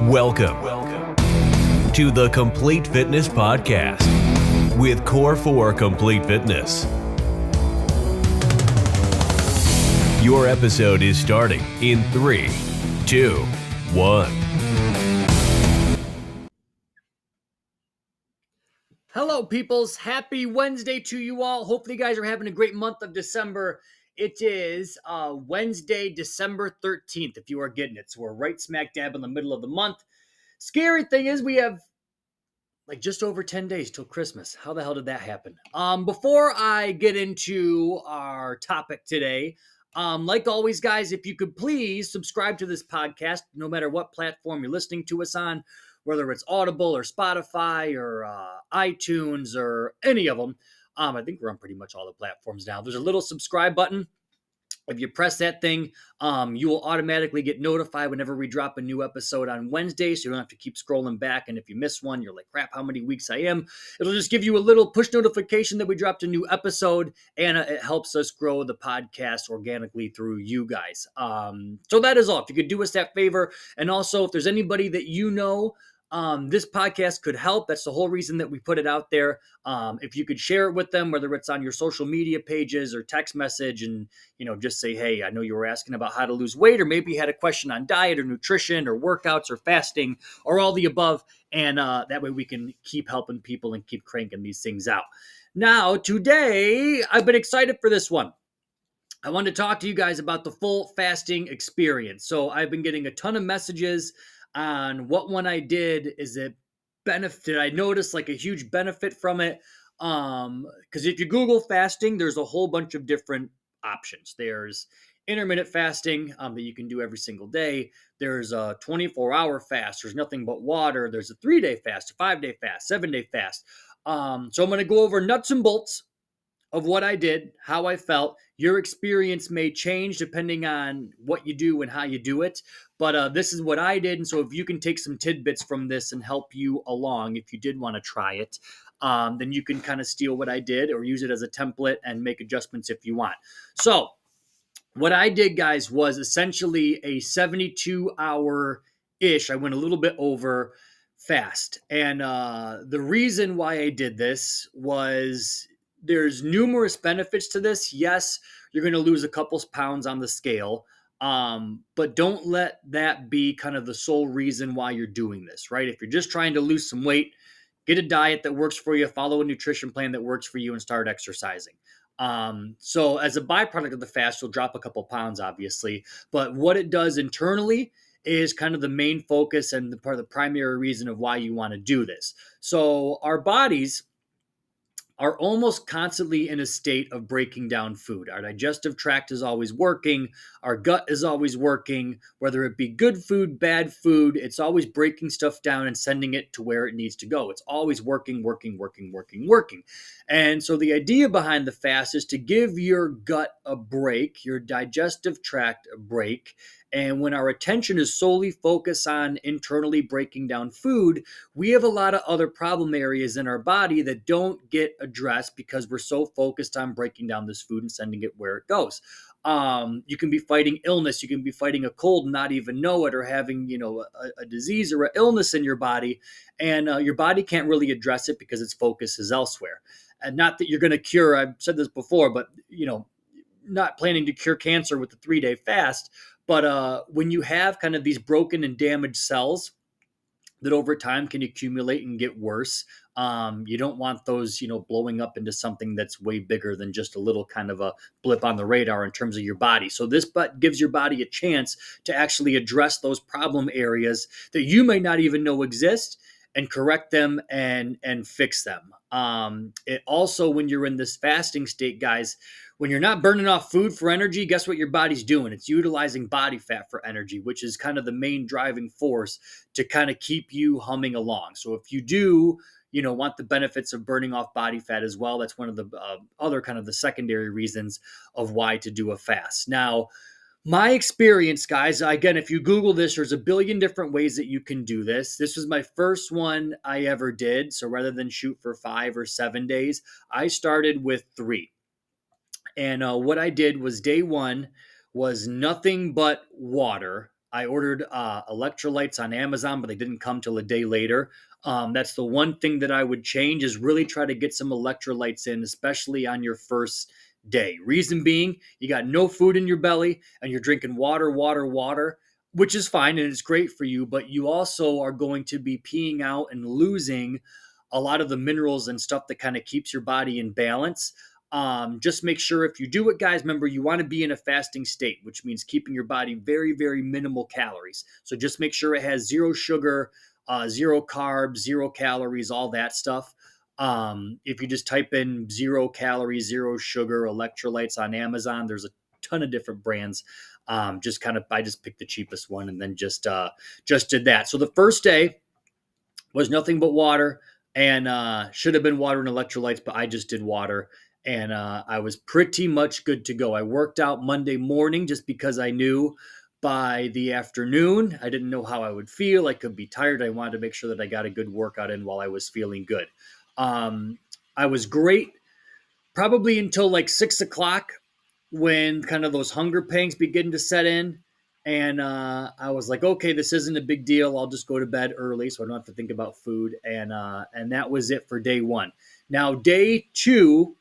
Welcome to the Complete Fitness Podcast with Core for Complete Fitness. Your episode is starting in 3, 2, 1. Hello, peoples. Happy Wednesday to you all. Hopefully, you guys are having a great month of December. It is Wednesday, December 13th, if you are getting it. So we're right smack dab in the middle of the month. Scary thing is we have like just over 10 days till Christmas. How the hell did that happen? Before I get into our topic today, like always, guys, if you could please subscribe to this podcast, no matter what platform you're listening to us on, whether it's Audible or Spotify or iTunes or any of them. I think we're on pretty much all the platforms now. There's a little subscribe button. If you press that thing, you will automatically get notified whenever we drop a new episode on Wednesday, so you don't have to keep scrolling back. And if you miss one, you're like, crap, how many weeks I am? It'll just give you a little push notification that we dropped a new episode, and it helps us grow the podcast organically through you guys. So that is all. If you could do us that favor, and also if there's anybody that you know this podcast could help, that's the whole reason that we put it out there. If you could share it with them, whether it's on your social media pages or text message, and just say, hey, I know you were asking about how to lose weight, or maybe you had a question on diet or nutrition or workouts or fasting or all the above, and that way we can keep helping people and keep cranking these things out. Now, today, I've been excited for this one. I wanted to talk to you guys about the full fasting experience. So I've been getting a ton of messages on what one I did. Is it benefit? I noticed like a huge benefit from it. Because if you Google fasting, there's a whole bunch of different options. There's intermittent fasting that you can do every single day. There's a 24-hour fast. There's nothing but water. There's a 3-day fast, a 5-day fast, 7-day fast. So I'm going to go over nuts and bolts of what I did, how I felt. Your experience may change depending on what you do and how you do it, but this is what I did. And so if you can take some tidbits from this and help you along, if you did want to try it, then you can kind of steal what I did or use it as a template and make adjustments if you want. So what I did, guys, was essentially a 72-hour-ish. I went a little bit over fast. And the reason why I did this was there's numerous benefits to this. Yes, you're going to lose a couple pounds on the scale, but don't let that be kind of the sole reason why you're doing this, right? If you're just trying to lose some weight, get a diet that works for you, follow a nutrition plan that works for you, and start exercising. So as a byproduct of the fast, you'll drop a couple pounds, obviously, but what it does internally is kind of the main focus and the primary reason of why you want to do this. So our bodies are almost constantly in a state of breaking down food. Our digestive tract is always working. Our gut is always working, whether it be good food, bad food. It's always breaking stuff down and sending it to where it needs to go. It's always working. And so the idea behind the fast is to give your gut a break, your digestive tract a break. And when our attention is solely focused on internally breaking down food, we have a lot of other problem areas in our body that don't get addressed because we're so focused on breaking down this food and sending it where it goes. You can be fighting illness. You can be fighting a cold and not even know it, or having, a disease or an illness in your body, and your body can't really address it because its focus is elsewhere. And not that you're going to cure, I've said this before, but, not planning to cure cancer with the 3-day fast. But when you have kind of these broken and damaged cells that over time can accumulate and get worse, you don't want those, blowing up into something that's way bigger than just a little kind of a blip on the radar in terms of your body. So this gives your body a chance to actually address those problem areas that you may not even know exist, and correct them and fix them. It also, when you're in this fasting state, guys, when you're not burning off food for energy, guess what your body's doing? It's utilizing body fat for energy, which is kind of the main driving force to kind of keep you humming along. So if you do, want the benefits of burning off body fat as well, that's one of the other kind of the secondary reasons of why to do a fast. Now, my experience, guys, again, if you Google this, there's a billion different ways that you can do this. This was my first one I ever did. So rather than shoot for 5 or 7 days, I started with 3. And what I did was day one was nothing but water. I ordered electrolytes on Amazon, but they didn't come till a day later. That's the one thing that I would change is really try to get some electrolytes in, especially on your first day. Reason being, you got no food in your belly and you're drinking water, water, water, which is fine and it's great for you, but you also are going to be peeing out and losing a lot of the minerals and stuff that kind of keeps your body in balance. Just make sure if you do it, guys, remember you want to be in a fasting state, which means keeping your body very, very minimal calories. So just make sure it has zero sugar, zero carbs, zero calories, all that stuff. If you just type in 0 calories, zero sugar electrolytes on Amazon, there's a ton of different brands. Just kind of, I just picked the cheapest one and then just did that. So the first day was nothing but water and should have been water and electrolytes, but I just did water and I was pretty much good to go. I worked out Monday morning just because I knew by the afternoon, I didn't know how I would feel. I could be tired. I wanted to make sure that I got a good workout in while I was feeling good. Um, I was great probably until like 6 o'clock when kind of those hunger pangs begin to set in. And I was like, okay, this isn't a big deal. I'll just go to bed early so I don't have to think about food. And that was it for day one. Now, day two,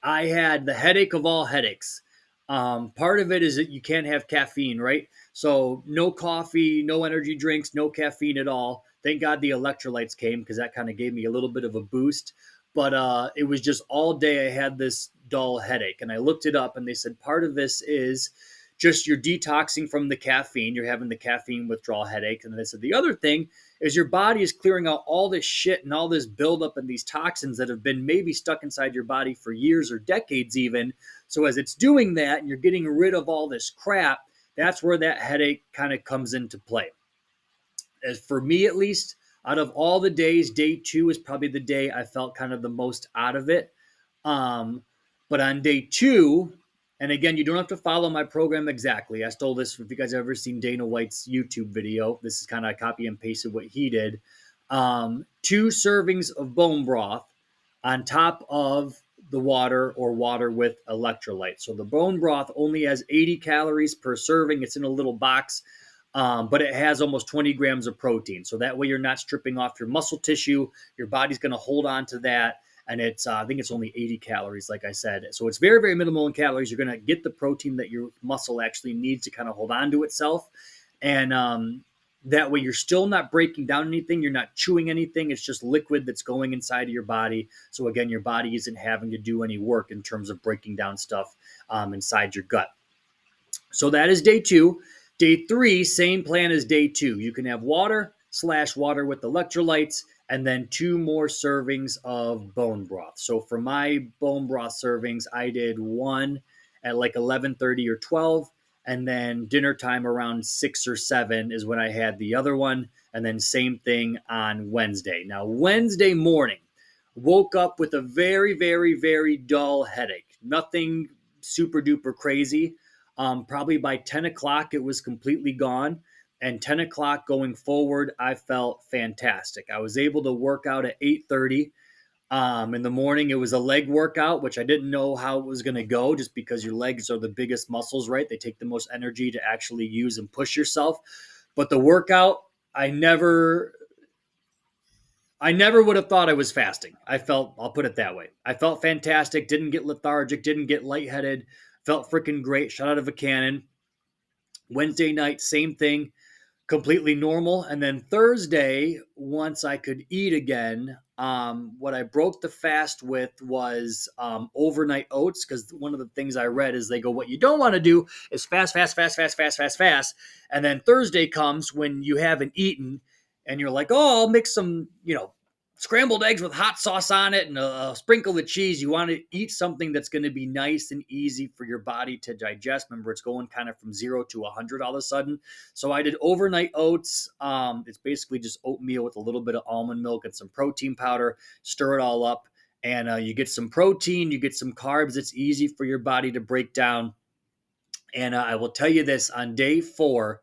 I had the headache of all headaches. Part of it is that you can't have caffeine, right? So no coffee, no energy drinks, no caffeine at all. Thank God the electrolytes came because that kind of gave me a little bit of a boost. But it was just all day I had this dull headache. And I looked it up and they said part of this is just you're detoxing from the caffeine. You're having the caffeine withdrawal headache. And they said the other thing is your body is clearing out all this shit and all this buildup and these toxins that have been maybe stuck inside your body for years or decades even. So as it's doing that and you're getting rid of all this crap, that's where that headache kind of comes into play. As for me, at least, out of all the days, day two is probably the day I felt kind of the most out of it. Um, but on day two, and again, you don't have to follow my program exactly. I stole this. If you guys have ever seen Dana White's YouTube video, this is kind of copy and pasted what he did. 2 servings of bone broth on top of the water or water with electrolytes. So the bone broth only has 80 calories per serving. It's in a little box, but it has almost 20 grams of protein. So that way you're not stripping off your muscle tissue. Your body's going to hold on to that. And it's, I think it's only 80 calories, like I said. So it's very, very minimal in calories. You're going to get the protein that your muscle actually needs to kind of hold on to itself. And that way you're still not breaking down anything. You're not chewing anything. It's just liquid that's going inside of your body. So again, your body isn't having to do any work in terms of breaking down stuff inside your gut. So that is day two. Day three, same plan as day two. You can have water / water with electrolytes and then 2 more servings of bone broth. So for my bone broth servings, I did one at like 11:30 or 12, and then dinner time around 6 or 7 is when I had the other one, and then same thing on Wednesday. Now, Wednesday morning, woke up with a very, very, very dull headache. Nothing super duper crazy. Probably by 10 o'clock, it was completely gone. And 10 o'clock going forward, I felt fantastic. I was able to work out at 8:30. In the morning, it was a leg workout, which I didn't know how it was going to go just because your legs are the biggest muscles, right? They take the most energy to actually use and push yourself. But the workout, I never would have thought I was fasting. I'll put it that way. I felt fantastic, didn't get lethargic, didn't get lightheaded, felt freaking great, shot out of a cannon. Wednesday night, same thing, completely normal. And then Thursday, once I could eat again, what I broke the fast with was overnight oats, because one of the things I read is they go, what you don't want to do is fast, fast, fast, fast, fast, fast, fast. And then Thursday comes when you haven't eaten and you're like, oh, I'll mix some, scrambled eggs with hot sauce on it and a sprinkle of cheese. You want to eat something that's going to be nice and easy for your body to digest. Remember, it's going kind of from 0 to 100 all of a sudden. So I did overnight oats. It's basically just oatmeal with a little bit of almond milk and some protein powder. Stir it all up, and you get some protein, you get some carbs. It's easy for your body to break down. And I will tell you this, on day 4,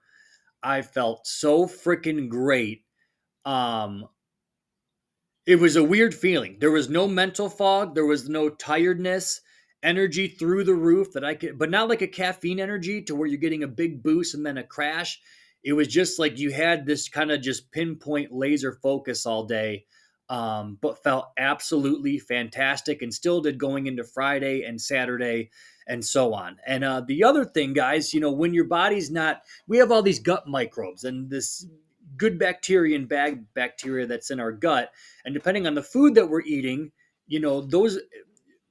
I felt so freaking great. It was a weird feeling. There was no mental fog. There was no tiredness. energy through the roof that I could, but not like a caffeine energy to where you're getting a big boost and then a crash. It was just like you had this kind of just pinpoint laser focus all day, but felt absolutely fantastic and still did going into Friday and Saturday and so on. And the other thing, guys, when your body's not, we have all these gut microbes and this good bacteria and bad bacteria that's in our gut. And depending on the food that we're eating, those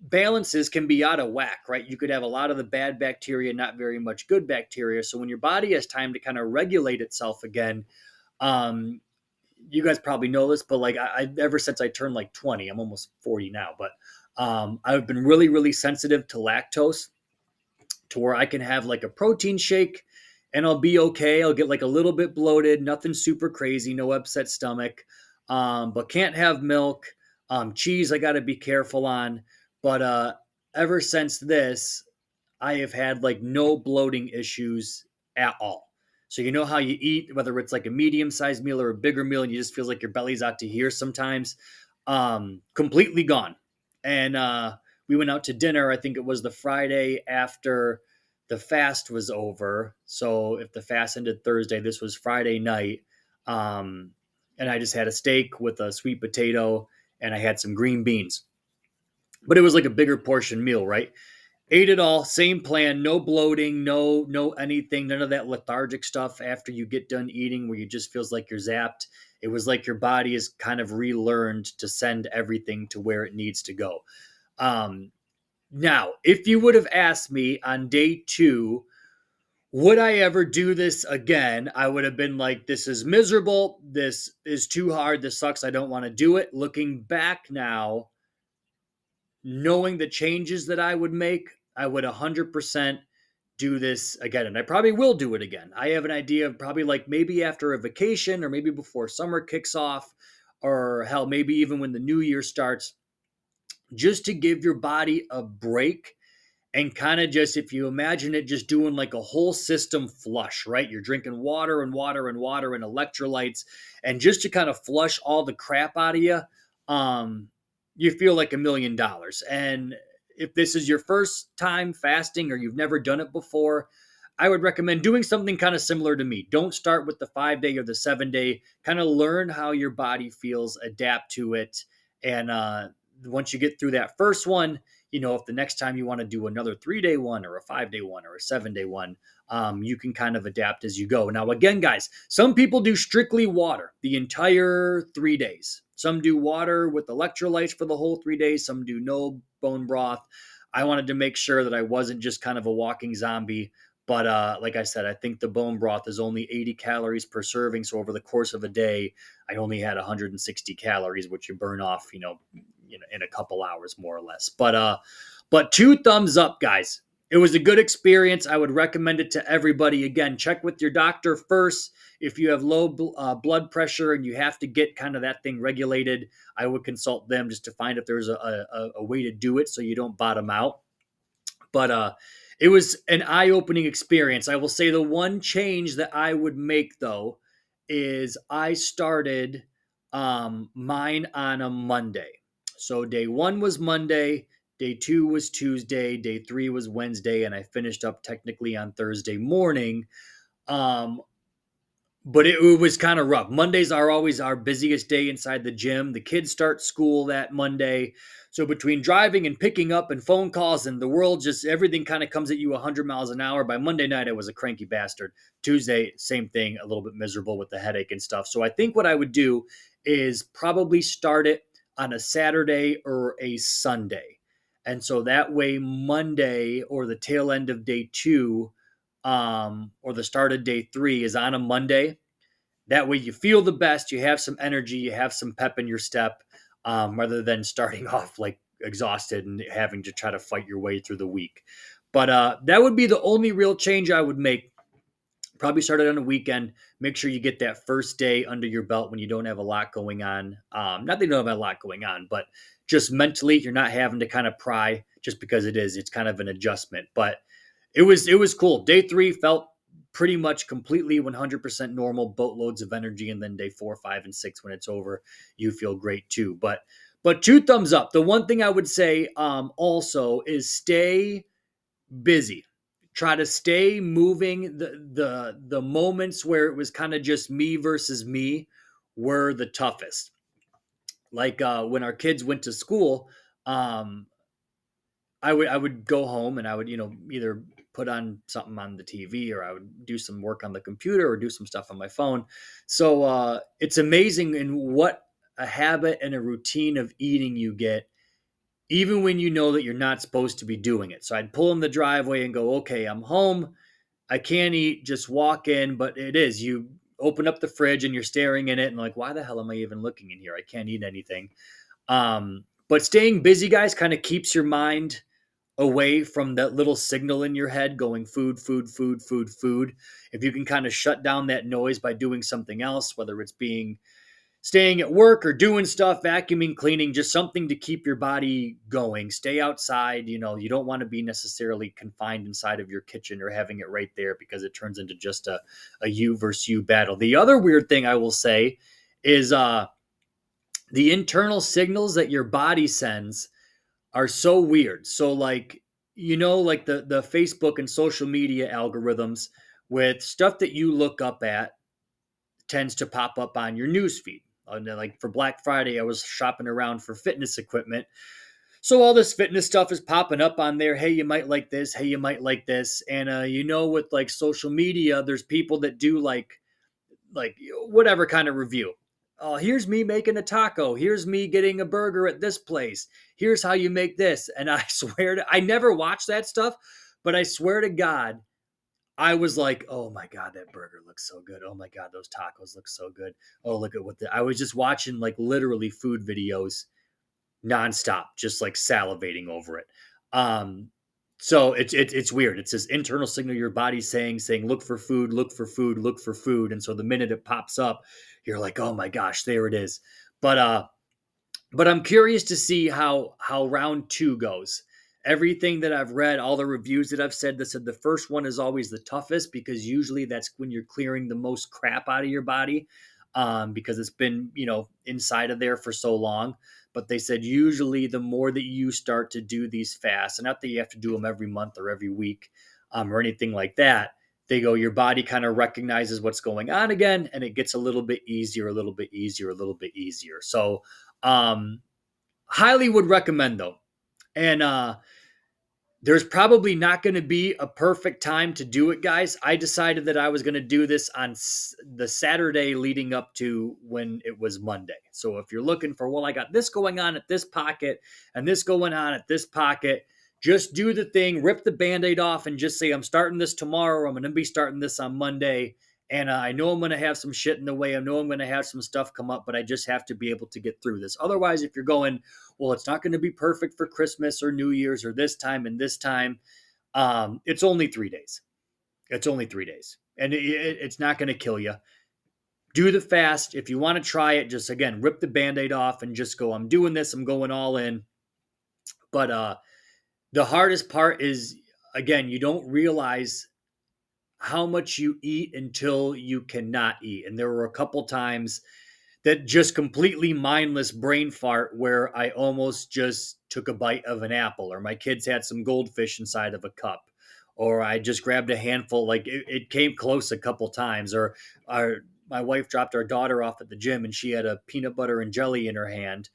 balances can be out of whack, right? You could have a lot of the bad bacteria, not very much good bacteria. So when your body has time to kind of regulate itself again, um, you guys probably know this, but like ever since I turned like 20, I'm almost 40 now, but I've been really, really sensitive to lactose to where I can have like a protein shake and I'll be okay. I'll get like a little bit bloated, nothing super crazy, no upset stomach, but can't have milk. Cheese, I got to be careful on. But ever since this, I have had like no bloating issues at all. So you know how you eat, whether it's like a medium-sized meal or a bigger meal, and you just feel like your belly's out to here sometimes. Completely gone. And we went out to dinner. I think it was the Friday after the fast was over. So if the fast ended Thursday, this was Friday night. And I just had a steak with a sweet potato and I had some green beans. But it was like a bigger portion meal, right? Ate it all, same plan, no bloating, no anything, none of that lethargic stuff after you get done eating where you just feels like you're zapped. It was like your body is kind of relearned to send everything to where it needs to go. Now, if you would have asked me on day 2, would I ever do this again? I would have been like, this is miserable. This is too hard. This sucks. I don't want to do it. Looking back now, knowing the changes that I would make, I would 100% do this again. And I probably will do it again. I have an idea of probably like maybe after a vacation or maybe before summer kicks off or hell, maybe even when the new year starts, just to give your body a break and kind of just, if you imagine it, just doing like a whole system flush, right? You're drinking water and water and water and electrolytes, and just to kind of flush all the crap out of you, you feel like $1,000,000. And if this is your first time fasting or you've never done it before, I would recommend doing something kind of similar to me. Don't start with the 5-day or the 7-day. Kind of learn how your body feels, adapt to it, and once you get through that first one, if the next time you want to do another 3-day one or a 5-day one or a 7-day one, you can kind of adapt as you go. Now, again, guys, some people do strictly water the entire 3 days. Some do water with electrolytes for the whole 3 days. Some do no bone broth. I wanted to make sure that I wasn't just kind of a walking zombie. But like I said, I think the bone broth is only 80 calories per serving. So over the course of a day, I only had 160 calories, which you burn off, in a couple hours, more or less. But 2 thumbs up, guys. It was a good experience. I would recommend it to everybody. Again, check with your doctor first. If you have low blood pressure and you have to get kind of that thing regulated, I would consult them just to find if there's a way to do it so you don't bottom out. But it was an eye-opening experience. I will say the one change that I would make, though, is I started mine on a Monday. So day 1 was Monday, day 2 was Tuesday, day 3 was Wednesday, and I finished up technically on Thursday morning. But it was kind of rough. Mondays are always our busiest day inside the gym. The kids start school that Monday. So between driving and picking up and phone calls and the world, just everything kind of comes at you 100 miles an hour. By Monday night, I was a cranky bastard. Tuesday, same thing, a little bit miserable with the headache and stuff. So I think what I would do is probably start it on a Saturday or a Sunday. And so that way, Monday or the tail end of day 2 or the start of day 3 is on a Monday. That way you feel the best, you have some energy, you have some pep in your step, rather than starting off like exhausted and having to try to fight your way through the week. But that would be the only real change I would make. Probably start it on a weekend. Make sure you get that first day under your belt when you don't have a lot going on. Not that you don't have a lot going on, but just mentally, you're not having to kind of pry just because it's kind of an adjustment. But it was cool. Day 3 felt pretty much completely 100% normal, boatloads of energy. And then day 4, 5, and 6, when it's over, you feel great too. But But two thumbs up. The one thing I would say also is stay busy. Try to stay moving. The moments where it was kind of just me versus me were the toughest. Like when our kids went to school, um, I would go home and I would either put on something on the TV or I would do some work on the computer or do some stuff on my phone. So it's amazing in what a habit and a routine of eating you get, even when you know that you're not supposed to be doing it. So I'd pull in the driveway and go, okay, I'm home. I can't eat, just walk in. But it is, you open up the fridge and you're staring in it and like, why the hell am I even looking in here? I can't eat anything. But staying busy, guys, kind of keeps your mind away from that little signal in your head going food, food, food, food, food. If you can kind of shut down that noise by doing something else, whether it's staying at work or doing stuff, vacuuming, cleaning, just something to keep your body going. Stay outside. You don't want to be necessarily confined inside of your kitchen or having it right there because it turns into just a you versus you battle. The other weird thing I will say is the internal signals that your body sends are so weird. So like like the Facebook and social media algorithms with stuff that you look up at tends to pop up on your news feed. And then, like for Black Friday, I was shopping around for fitness equipment. So all this fitness stuff is popping up on there. Hey, you might like this. Hey, you might like this. And with like social media, there's people that do like whatever kind of review. Oh, here's me making a taco. Here's me getting a burger at this place. Here's how you make this. And I I never watched that stuff, but I swear to God, I was like, oh my God, that burger looks so good. Oh my God, those tacos look so good. Oh, look at I was just watching like literally food videos nonstop, just like salivating over it. Um, so it's weird. It's this internal signal your body's saying, look for food, look for food, look for food. And so the minute it pops up, you're like, oh my gosh, there it is. But I'm curious to see how round two goes. Everything that I've read, all the reviews that I've said, that said the first one is always the toughest because usually that's when you're clearing the most crap out of your body, because it's been inside of there for so long. But they said usually the more that you start to do these fasts, and not that you have to do them every month or every week, or anything like that. They go, your body kind of recognizes what's going on again, and it gets a little bit easier, a little bit easier, a little bit easier. So um, highly would recommend though. And there's probably not going to be a perfect time to do it, guys. I decided that I was going to do this on the Saturday leading up to when it was Monday. So if you're looking for, well, I got this going on at this pocket and this going on at this pocket, just do the thing, rip the Band-Aid off and just say, I'm starting this tomorrow. I'm going to be starting this on Monday. And I know I'm going to have some shit in the way. I know I'm going to have some stuff come up, but I just have to be able to get through this. Otherwise, if you're going, well, it's not going to be perfect for Christmas or New Year's or this time and this time, it's only 3 days. It's only 3 days. And it's not going to kill you. Do the fast. If you want to try it, just again, rip the Band-Aid off and just go, I'm doing this. I'm going all in. But the hardest part is, again, you don't realize how much you eat until you cannot eat. And there were a couple times that just completely mindless brain fart where I almost just took a bite of an apple, or my kids had some goldfish inside of a cup, or I just grabbed a handful. Like it came close a couple times, or my wife dropped our daughter off at the gym and she had a peanut butter and jelly in her hand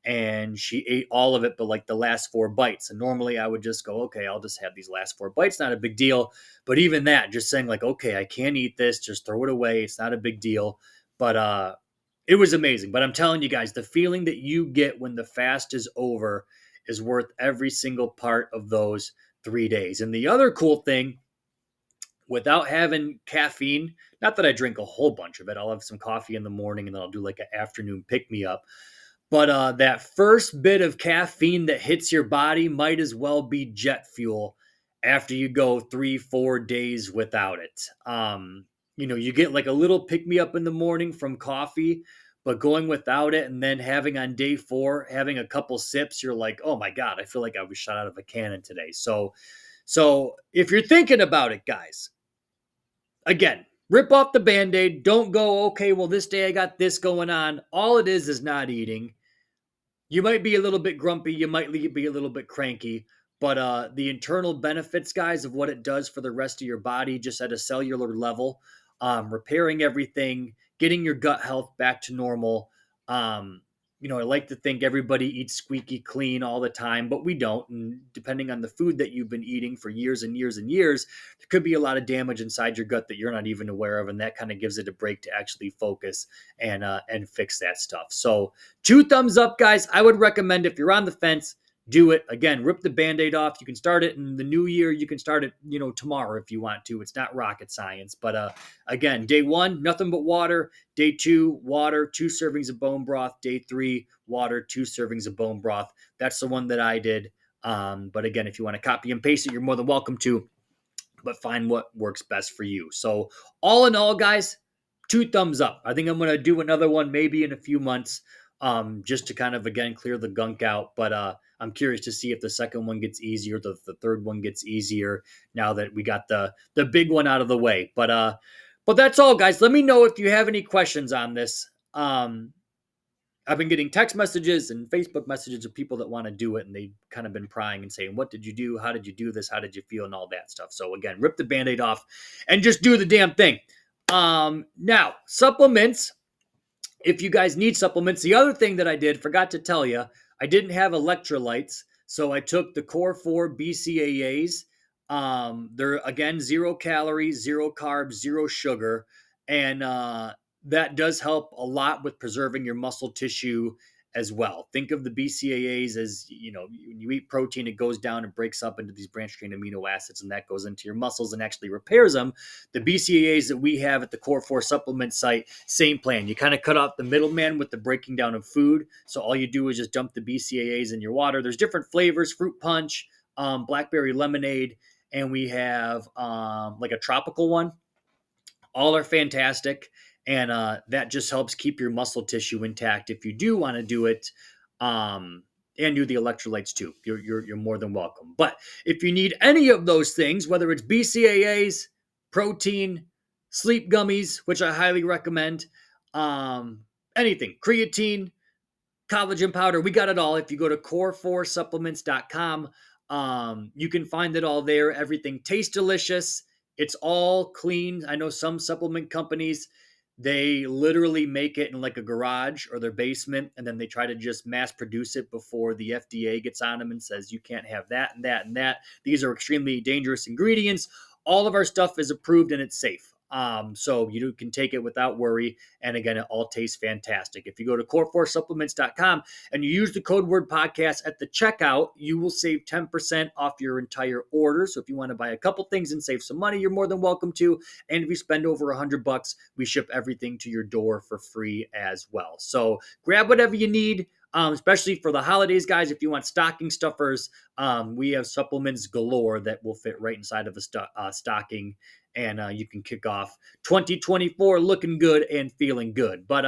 and she ate all of it, but like the last 4 bites. And normally I would just go, okay, I'll just have these last 4 bites. Not a big deal. But even that, just saying like, okay, I can't eat this. Just throw it away. It's not a big deal. But it was amazing. But I'm telling you guys, the feeling that you get when the fast is over is worth every single part of those 3 days. And the other cool thing, without having caffeine, not that I drink a whole bunch of it, I'll have some coffee in the morning and then I'll do like an afternoon pick me up. But that first bit of caffeine that hits your body might as well be jet fuel after you go 3, 4 days without it. You get like a little pick me up in the morning from coffee, but going without it and then having on day 4, having a couple sips, you're like, oh my God, I feel like I was shot out of a cannon today. So if you're thinking about it, guys, again, rip off the Band-Aid. Don't go, okay, well, this day I got this going on. All it is not eating. You might be a little bit grumpy, you might be a little bit cranky, but the internal benefits, guys, of what it does for the rest of your body, just at a cellular level, repairing everything, getting your gut health back to normal. Um, I like to think everybody eats squeaky clean all the time, but we don't. And depending on the food that you've been eating for years and years and years, there could be a lot of damage inside your gut that you're not even aware of, and that kind of gives it a break to actually focus and fix that stuff. So 2 thumbs up, guys. I would recommend, if you're on the fence, do it. Again, rip the Band-Aid off. You can start it in the new year. You can start it, tomorrow if you want to. It's not rocket science. But again, day 1, nothing but water. Day 2, water, 2 servings of bone broth. Day 3, water, 2 servings of bone broth. That's the one that I did. But again, if you want to copy and paste it, you're more than welcome to, but find what works best for you. So all in all, guys, 2 thumbs up. I think I'm going to do another one maybe in a few months, just to kind of, again, clear the gunk out. But I'm curious to see if the second one gets easier, the third one gets easier now that we got the big one out of the way. But that's all, guys. Let me know if you have any questions on this. I've been getting text messages and Facebook messages of people that want to do it, and they've kind of been prying and saying, what did you do? How did you do this? How did you feel? And all that stuff. So again, rip the Band-Aid off and just do the damn thing. Now, supplements. If you guys need supplements, the other thing that I did, forgot to tell you, I didn't have electrolytes. So I took the Core 4 BCAAs. They're, again, 0 calories, 0 carbs, 0 sugar. And that does help a lot with preserving your muscle tissue as well. Think of the BCAAs as, when you eat protein, it goes down and breaks up into these branched chain amino acids, and that goes into your muscles and actually repairs them. The BCAAs that we have at the Core 4 supplement site, same plan. You kind of cut out the middleman with the breaking down of food. So all you do is just dump the BCAAs in your water. There's different flavors: fruit punch, blackberry lemonade, and we have like a tropical one. All are fantastic. And that just helps keep your muscle tissue intact. If you do want to do it, and do the electrolytes too, you're more than welcome. But if you need any of those things, whether it's BCAAs, protein, sleep gummies, which I highly recommend, anything, creatine, collagen powder, we got it all. If you go to core4supplements.com, you can find it all there. Everything tastes delicious. It's all clean. I know some supplement companies, they literally make it in like a garage or their basement, and then they try to just mass produce it before the FDA gets on them and says, you can't have that and that and that. These are extremely dangerous ingredients. All of our stuff is approved and it's safe. So you can take it without worry. And again, it all tastes fantastic. If you go to core4supplements.com and you use the code word podcast at the checkout, you will save 10% off your entire order. So if you want to buy a couple things and save some money, you're more than welcome to. And if you spend over $100, we ship everything to your door for free as well. So grab whatever you need. Especially for the holidays, guys. If you want stocking stuffers, we have supplements galore that will fit right inside of a stocking, and you can kick off 2024 looking good and feeling good. But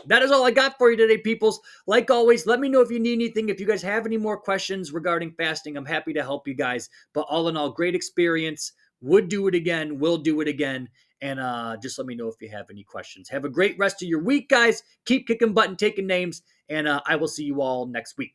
that is all I got for you today, peoples. Like always, let me know if you need anything. If you guys have any more questions regarding fasting, I'm happy to help you guys. But all in all, great experience. Would do it again. Will do it again. And just let me know if you have any questions. Have a great rest of your week, guys. Keep kicking butt and taking names. And I will see you all next week.